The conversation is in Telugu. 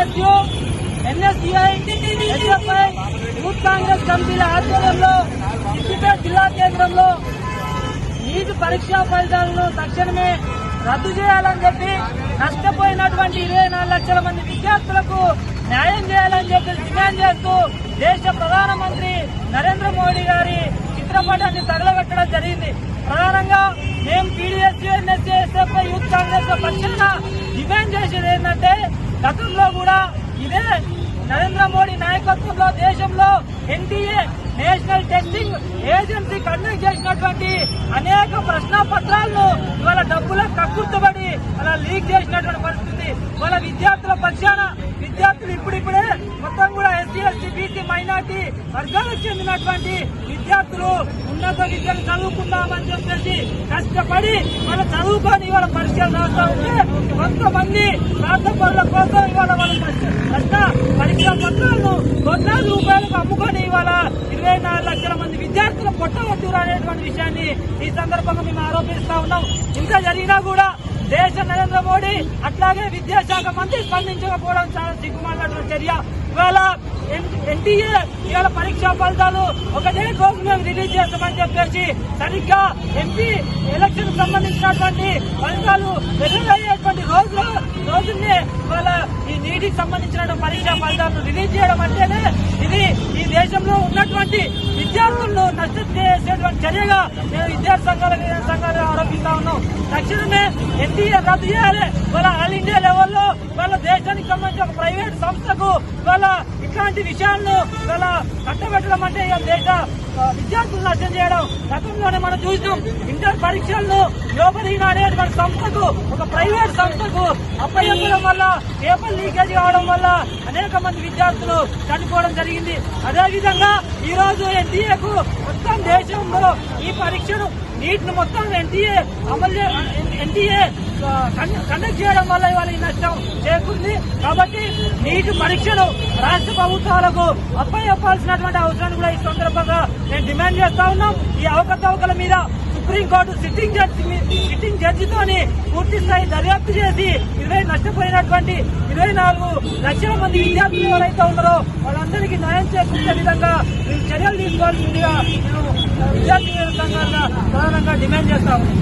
PDSU, NSUI, SFI, youth Congress కమిటీల ఆధ్వర్యంలో సిద్దిపేట జిల్లా కేంద్రంలో నీటి పరీక్షా ఫలితాలను తక్షణమే రద్దు చేయాలని చెప్పి నష్టపోయినటువంటి 24 లక్షల మంది విద్యార్థులకు న్యాయం చేయాలని చెప్పి డిమాండ్ చేస్తూ దేశ ప్రధానమంత్రి నరేంద్ర మోడీ గారి చిత్రపటాన్ని తగలబెట్టడం జరిగింది. ప్రధానంగా మేము PDSU, NSU, SFI, youth Congress పక్షాన డిమాండ్ చేసేది ఏంటంటే గతంలో కూడా ఇదే నరేంద్ర మోడీ నాయకత్వంలో దేశంలో NTA national testing agency conduct చేసినటువంటి అనేక ప్రశ్నాపత్రాలను ఇవాళ డబ్బులకు కక్కుర్తబడి అలా లీక్ చేసినటువంటి పరిస్థితి. వాళ్ళ విద్యార్థుల పక్షాన విద్యార్థులు ఇప్పుడిప్పుడే మొత్తం కూడా ఎస్సీ, ఎస్టీ, బీసీ, మైనార్టీ వర్గాలకు చెందినటువంటి విద్యార్థులు ఉన్నత విద్యను చదువుకుందామని చెప్పేసి కష్టపడి వాళ్ళ చదువుకొని ఇవాళ పరీక్షలు రాస్తా ఉంటే కొంతమంది స్వార్థపరుల కోసం ఇవాళ వాళ్ళ పరీక్షా పత్రాలను కోట్లాది రూపాయలకు అమ్ముకొని ఇవాళ 24 లక్షల మంది విద్యార్థులు పొట్టగొట్టారు అనేటువంటి విషయాన్ని ఈ సందర్భంగా మేము ఆరోపిస్తా ఉన్నాం. ఇంకా జరిగినా కూడా దేశ నరేంద్ర మోడీ అట్లాగే విద్యాశాఖ మంత్రి స్పందించకపోవడం చాలా సిగ్గుమాలినటువంటి చర్య. ఇవాళ ఎన్టీఏ ఇవాళ పరీక్షా ఫలితాలు ఒకటే రోజు మేము రిలీజ్ చేస్తామని చెప్పేసి సరిగ్గా ఎంపీ ఎలక్షన్ సంబంధించినటువంటి ఫలితాలు వెలువయ్యేటువంటి రోజుల్ని ఇవాళ ఈ నీటికి సంబంధించిన పరీక్షా ఫలితాలను రిలీజ్ చేయడం అంటేనే ఇది ఈ దేశంలో ఉన్నటువంటి విద్యార్థులను నష్టం చేసేటువంటి చర్యగా మేము విద్యార్థి సంఘాలు ఆరోపిస్తా ఉన్నాం. తక్షణమే ఎన్టీఏ రద్దు చేయాలి. వాళ్ళ ఆల్ ఇండియా లెవెల్లో వాళ్ళ దేశానికి సంబంధించిన ఒక ప్రైవేట్ సంస్థకు వాళ్ళ ఇట్లాంటి విషయాలను వాళ్ళ కట్టబెట్టడం అంటే దేశ విద్యార్థులు నష్టం చేయడం. గతంలోనే మనం చూసినాం ఇంటర్ పరీక్షలను గ్లోబలీన్ అనేటువంటి సంస్థకు ఒక ప్రైవేట్ సంస్థకు అప్పచెప్పడం వల్ల పేపర్ లీకేజ్ కావడం వల్ల అనేక మంది విద్యార్థులు చనిపోవడం జరిగింది. అదేవిధంగా ఈ రోజు ఎన్టీఏకు మొత్తం దేశంలో ఈ పరీక్షను నీటిని మొత్తం ఎన్టీఏ కండక్ట్ చేయడం వల్ల ఇవాళ ఈ నష్టం చేకూరింది. కాబట్టి నీటి పరీక్షను రాష్ట్ర ప్రభుత్వాలకు అప్పచెప్పాల్సినటువంటి అవసరాన్ని కూడా ఈ సందర్భంగా నేను డిమాండ్ చేస్తా ఉన్నాం. ఈ అవకతవకల మీద సుప్రీంకోర్టు సిట్టింగ్ జడ్జితోని పూర్తి స్థాయి దర్యాప్తు చేసి నష్టపోయినటువంటి 24 లక్షల మంది విద్యార్థులు ఎవరైతే ఉన్నారో వాళ్ళందరికీ న్యాయం చేకూర్చే విధంగా చర్యలు తీసుకోవాల్సిందిగా నేను విద్యార్థి సంఘాలుగా ప్రధానంగా డిమాండ్ చేస్తా ఉన్నాం.